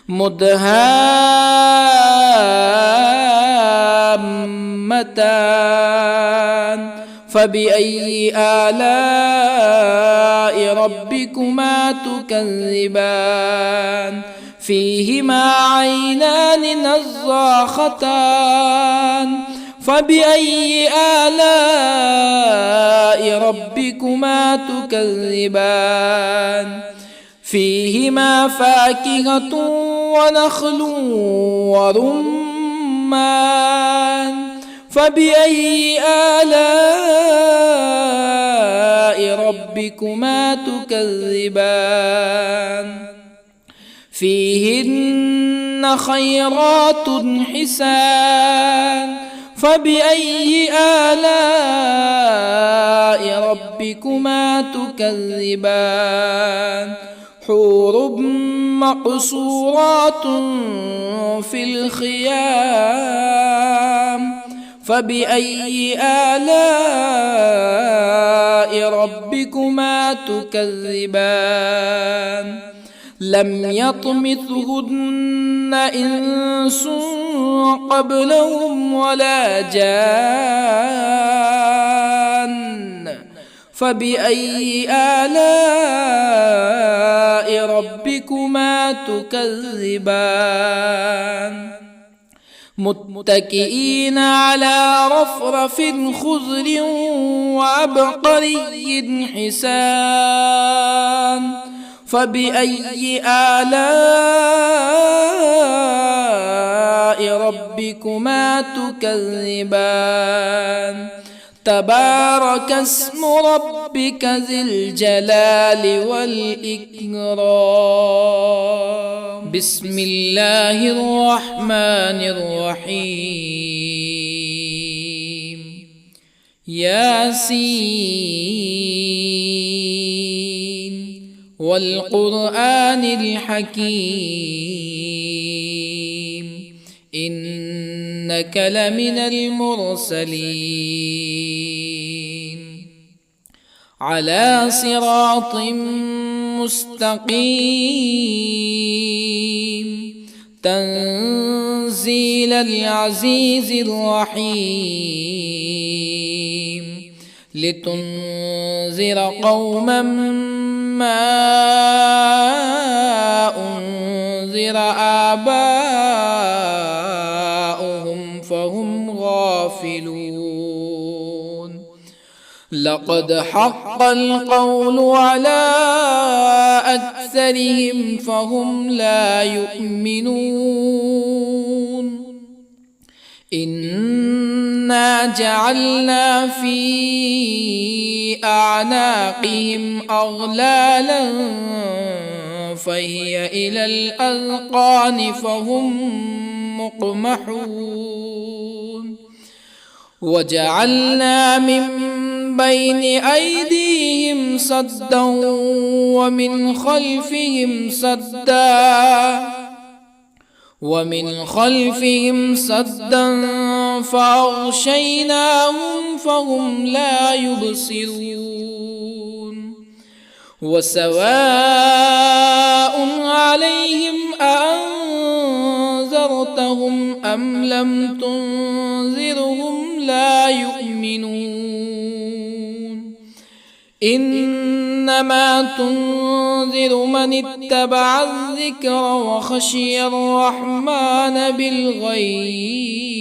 S1: مدهامتان فبأي آلاء ربكما تكذبان فيهما عينان نضاختان فبأي آلاء ربكما تكذبان فيهما فاكهة ونخل ورمان فبأي آلاء ربكما تكذبان فيهن خيرات حسان فبأي آلاء ربكما تكذبان حور مقصورات في الخيام فبأي آلاء ربكما تكذبان لم يطمثهن إنس قبلهم ولا جان فبأي آلاء ربكما تكذبان متكئين على رفرف خضر وعبقري حسان فبأي آلاء ربكما تكذبان تبارك اسم ربك ذي الجلال والإكرام بسم الله الرحمن الرحيم ياسين والقرآن الحكيم إنك لمن المرسلين على صراط مستقيم تنزيل العزيز الرحيم لتنذر قوما ما أنذر آباؤهم فهم غافلون لقد حق القول على أكثرهم فهم لا يؤمنون إنا جعلنا في أعناقهم أغلالا فهي إلى الأذقان فهم مقمحون وجعلنا من بين أيديهم سدا ومن خلفهم سدا فأغشيناهم فهم لا يبصرون وسواء عليهم أأنذرتهم أم لم تنذرهم لا يؤمنون إنما تنذر من اتبع الذكر وخشي الرحمن بالغيب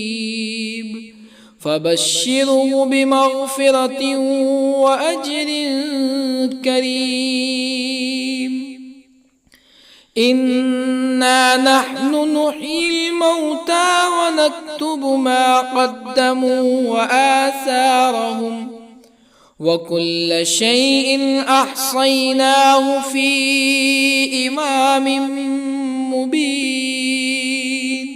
S1: فبشره بمغفرة وأجر كريم إنا نحن نحيي الموتى ونكتب ما قدموا وآثارهم وكل شيء أحصيناه في إمام مبين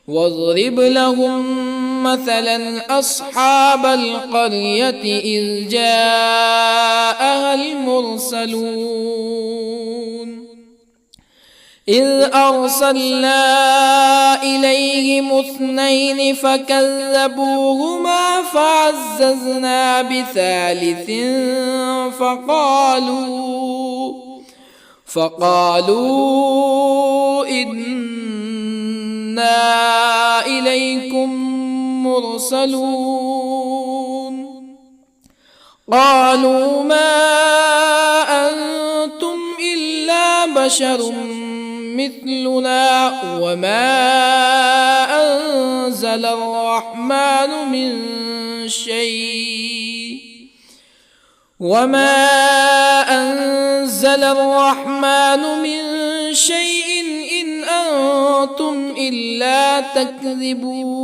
S1: واضرب لهم مثلا أصحاب القرية إذ جاءها المرسلون إذ أرسلنا إليهم اثنين فكذبوهما فعززنا بثالث فقالوا إنا إليكم مرسلون قالوا ما أنتم إلا بشر مثلنا وما أنزل الرحمن من شيء إن أنتم إلا تكذبون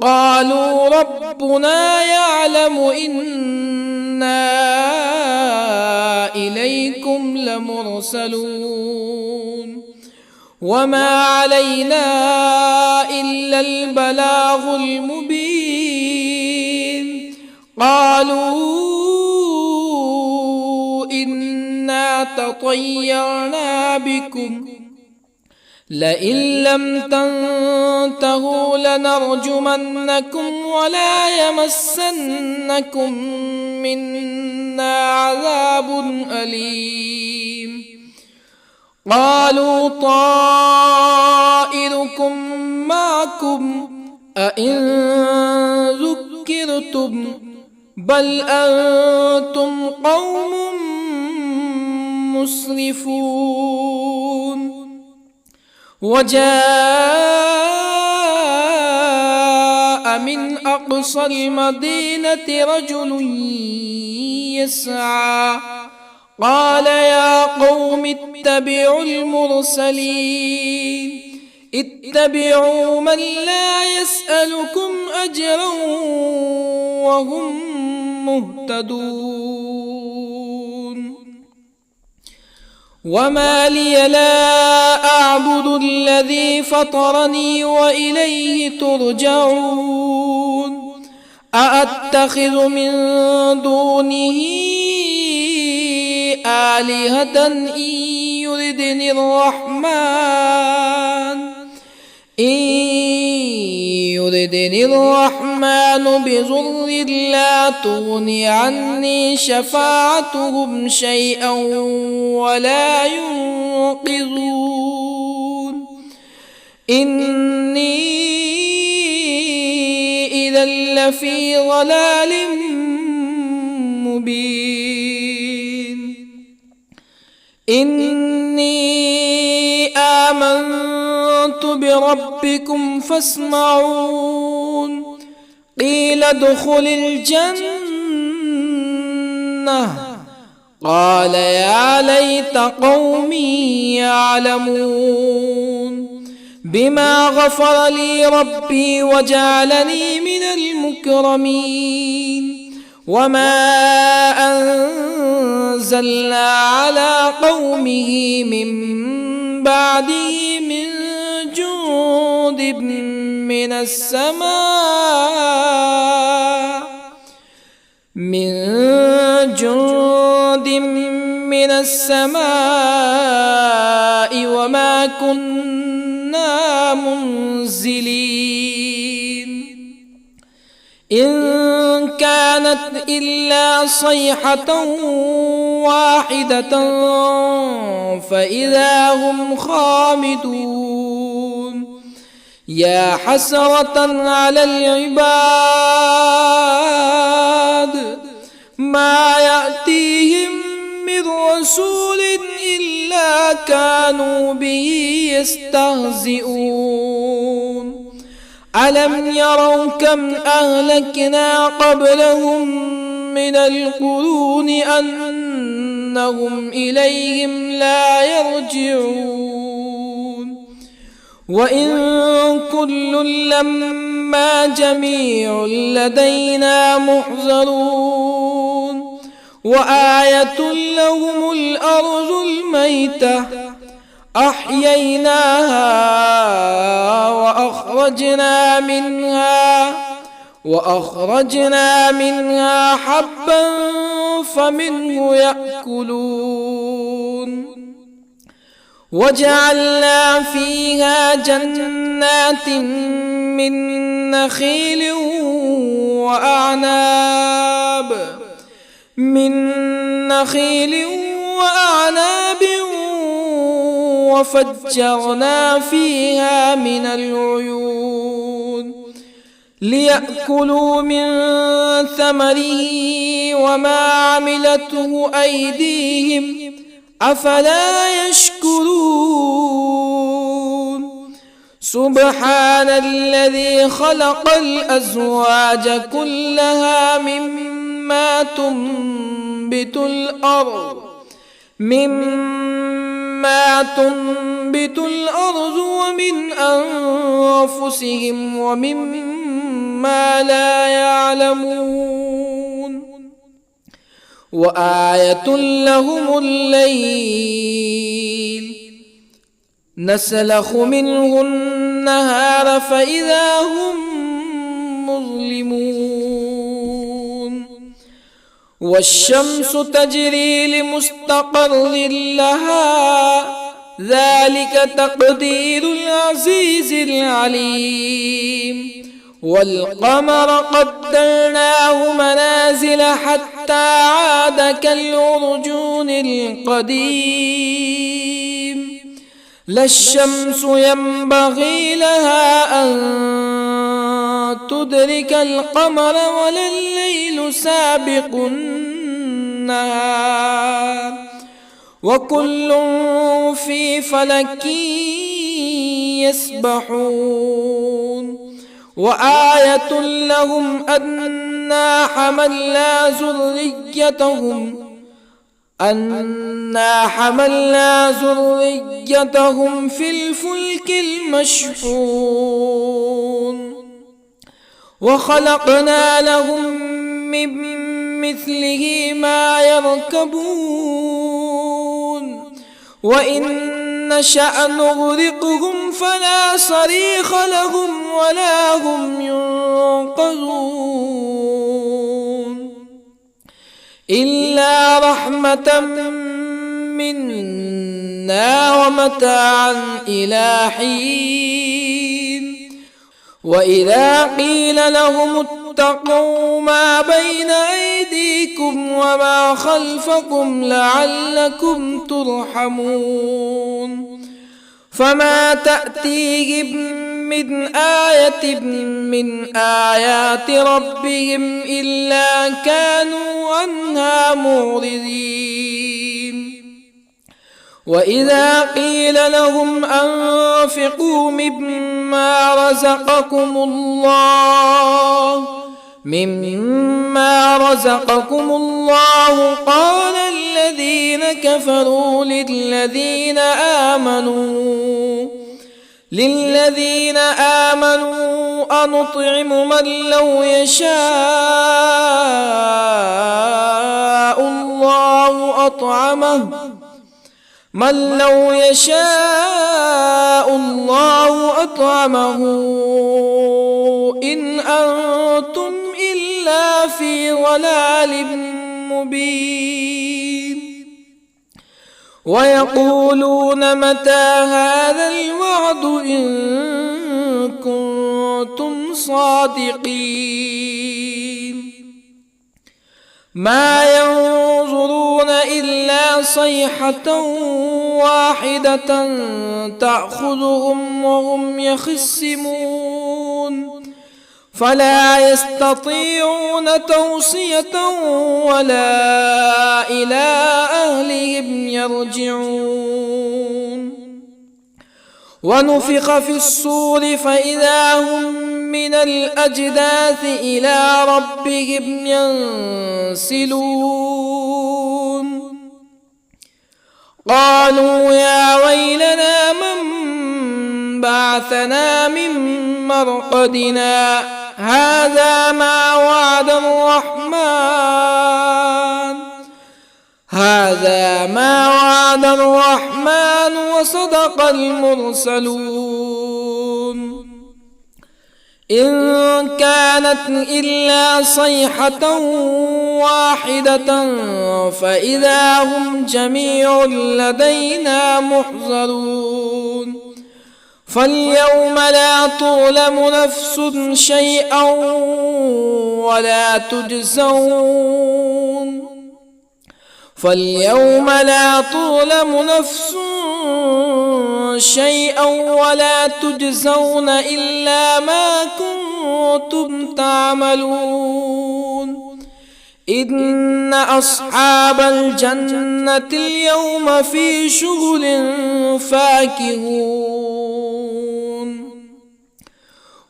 S1: قالوا ربنا يعلم إنا إليكم لمرسلون وما علينا إلا البلاغ المبين قالوا إنا تطيرنا بكم لئن لم تنتهوا لنرجمنكم ولا يمسنكم منا عذاب أليم. قالوا طائركم معكم أئن ذكرتم بل أنتم قوم مسرفون. وجاء من أقصى المدينة رجل يسعى قال يا قوم اتبعوا المرسلين اتبعوا من لا يسألكم أجرا وهم مهتدون. وما لي لا أعبد الذي فطرني وإليه ترجعون. أأتخذ من دونه آلهة إن يردني الرحمن بضر لا تغني عني شفاعتهم شيئا ولا ينقذون. إني إذا لفي ضلال مبين. إني آمنت بربكم فاسمعون. قيل ادخل الجنة قال يا ليت قومي يعلمون. بما غفر لي ربي وجعلني من المكرمين. وما أنزلنا على قومه من بعده من جند من السماء وما كنا منزلين. إن كانت إلا صيحة واحدة فإذا هم خامدون. يا حسرة على العباد ما يأتيهم من رسول إلا كانوا به يستهزئون. ألم يروا كم أهلكنا قبلهم من القرون أنهم إليهم لا يرجعون. وإن كل لما جميع لدينا محضرون. وآية لهم الأرض الميتة أحييناها وأخرجنا منها حبا فمنه يأكلون. وجعلنا فيها جنات من نخيل وأعناب وفجرنا فيها من العيون ليأكلوا من ثمره وما عملته أيديهم أفلا يشكرون. سبحان الذي خلق الأزواج كلها مما تنبت الأرض ومن أنفسهم ومما لا يعلمون. وآية لهم الليل نسلخ منه النهار فإذا هم مظلمون. والشمس تجري لمستقر لها ذلك تقدير العزيز العليم. والقمر قدرناه منازل حتى عاد كالعرجون القديم. لا الشمس ينبغي لها أن تدرك القمر ولا الليل سابق النهار وكل في فلك يسبحون. وآية لهم أنا حملنا ذريتهم في الفلك المشحون وخلقنا لهم من مثله ما يركبون وإن نشأ نغرقهم فلا صريخ لهم ولا هم ينقذون إلا رحمة منا ومتاعا إلى حين. وإذا قيل لهم اتقوا ما بين أيديكم وما خلفكم لعلكم ترحمون فما تأتيهم من آية من آيات ربهم إلا كانوا عنها معرضين. وإذا قيل لهم أنفقوا مما رزقكم الله قال الذين كفروا للذين آمنوا أنطعم من لو يشاء الله أطعمه إن أنتم إلا في ضلال مبين. ويقولون متى هذا الوعد إن كنتم صادقين ما ينظرون إلا صيحة واحدة تأخذهم وهم يخصمون فلا يستطيعون توصية ولا إلى أهلهم يرجعون. ونفخ في الصور فإذا هم من الأجداث إلى ربهم ينسلون قالوا يا ويلنا من بعثنا من مرقدنا هذا ما وعد الرحمن وصدق المرسلون إن كانت إلا صيحة واحدة فإذا هم جميع لدينا محضرون فاليوم لا تظلم نفس شيئا ولا تجزون إلا ما كنتم تعملون إن أصحاب الجنة اليوم في شغل فاكهون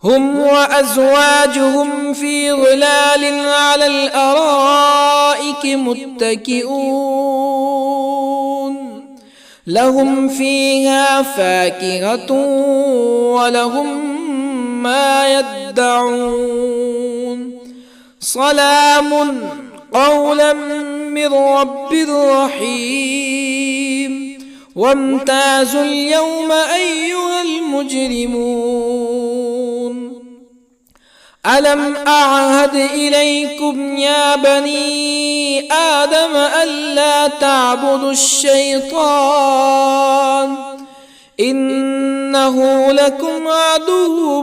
S1: هم وأزواجهم في ظلال على الأرائك متكئون لهم فيها فاكهة ولهم ما يدعون سلام قولا من رب رحيم وامتازوا اليوم أيها المجرمون ألم أعهد إليكم يا بني آدم ألا تعبدوا الشيطان إنه لكم عدو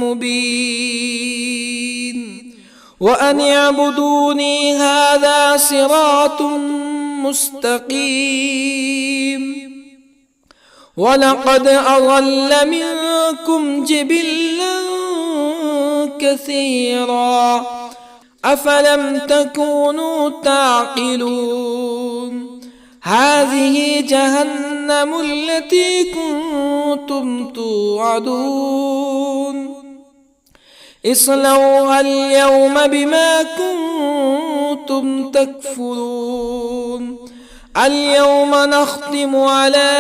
S1: مبين وأن اعبدوني هذا صراط مستقيم ولقد أضل منكم جبلا كثيرا أفلم تكونوا تعقلون هذه جهنم التي كنتم توعدون اصلوها اليوم بما كنتم تكفرون اليوم نختم على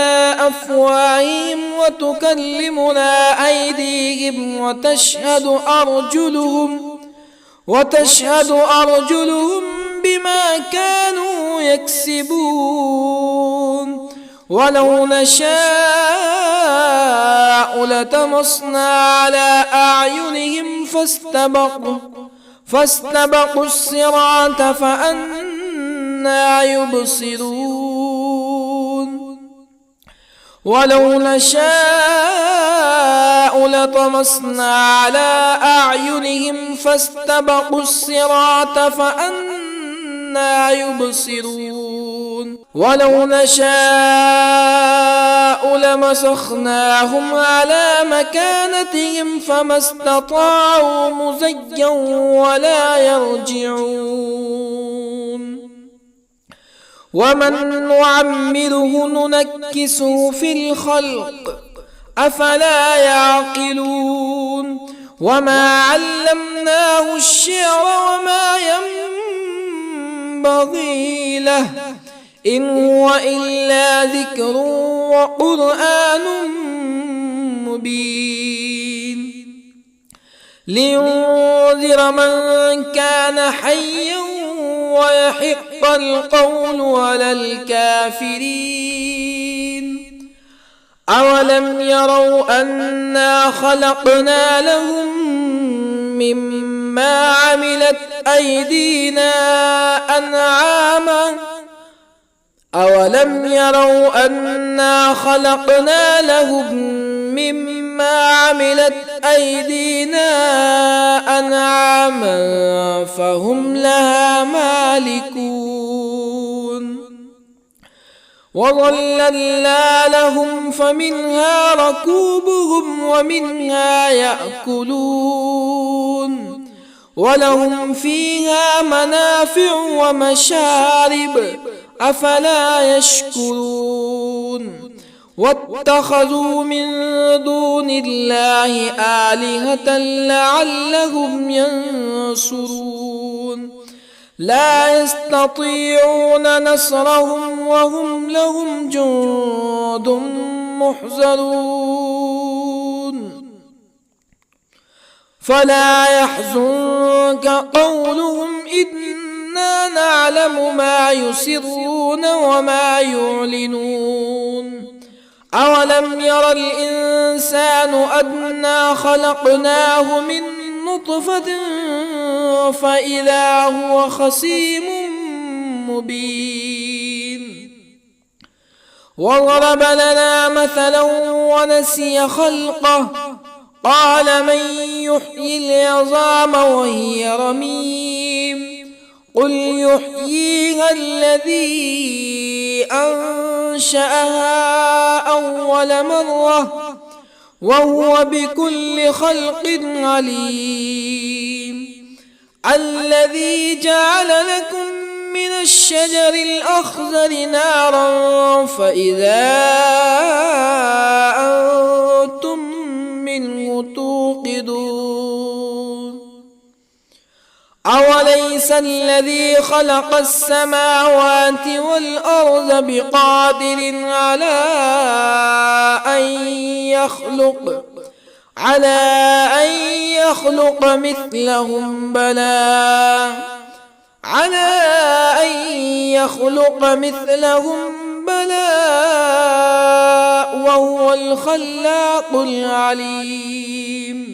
S1: أفواههم وتكلمنا أيديهم وتشهد أرجلهم بما كانوا يكسبون ولو نشاء لطمسنا على أعينهم فاستبقوا الصراط فأنى يبصرون ولو نشاء لطمسنا على أعينهم فاستبقوا الصراط فأنى يبصرون ولو نشاء لمسخناهم على مكانتهم فما استطاعوا مزيا ولا يرجعون ومن نعمره ننكسه في الخلق أفلا يعقلون وما علمناه الشعر وما ينبغي له إن هو إلا ذكر وقرآن مبين لينذر من كان حيا ويحق القول على الكافرين أولم يروا أنا خلقنا لهم مما عملت أيدينا أنعاما أولم يروا أنا خلقنا لهم مما عملت أيدينا أنعاما فهم لها مالكون وظللنا لهم فمنها ركوبهم ومنها يأكلون ولهم فيها منافع ومشارب أفلا يشكرون واتخذوا من دون الله آلهة لعلهم ينصرون لا يستطيعون نصرهم وهم لهم جند محضرون فلا يحزنك قولهم إنا نعلم ما يسرون وما يعلنون أولم ير الإنسان أنا خلقناه من نطفة فإذا هو خصيم مبين وضرب لنا مثلا ونسي خلقه قال من يحيي العظام وهي رميم قل يحييها الذي أنشأها أول مرة وهو بكل خلق عليم الذي جعل لكم من الشجر الأخضر نارا فإذا أنتم منه توقدون أوليس الذي خلق السماوات والأرض بقادر على أن يخلق مثلهم بلى وهو الخلاق العليم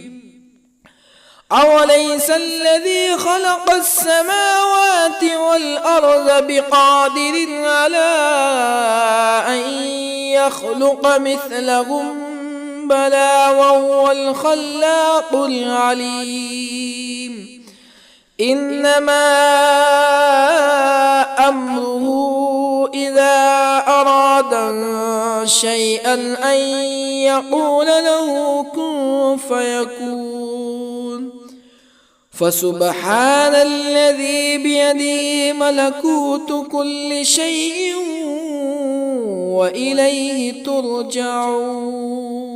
S1: أوليس الذي خلق السماوات والأرض بقادر على أن يخلق مثلهم بلى وهو الخلاق العليم إنما أمره إذا أراد شيئا أن يقول له كن فيكون فسبحان الذي بيده ملكوت كل شيء وإليه ترجعون